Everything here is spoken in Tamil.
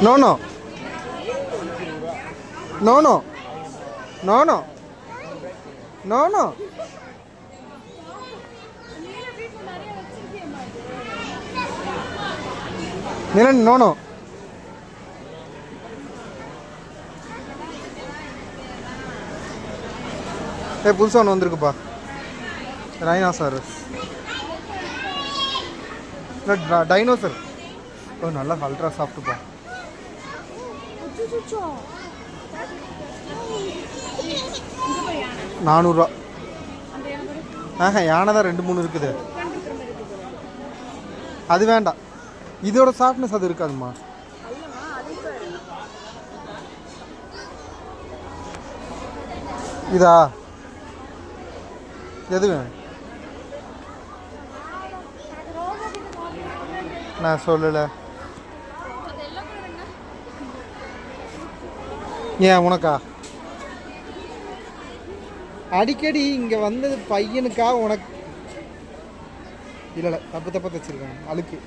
no no no no no no no no நிலன் நோ நோ புதுசாக ஒன்று வந்திருக்குப்பா ரைனாசாரஸ் இல்லை டைனோசர் ஓ நல்லா அல்ட்ரா சாஃப்ட்டுப்பா 400 ஆஹா யானை தான் 2-3 இருக்குது அது வேண்டாம் இதோட சாஃப்ட்னஸ் அது இருக்காதுமா இதா எது வேணும் நான் சொல்லலை ஏன் உனக்கா அடிக்கடி இங்கே வந்தது பையனுக்கா உனக்கு இல்லை தப்பு தப்பாக தைச்சிருக்காங்க அழுக்கு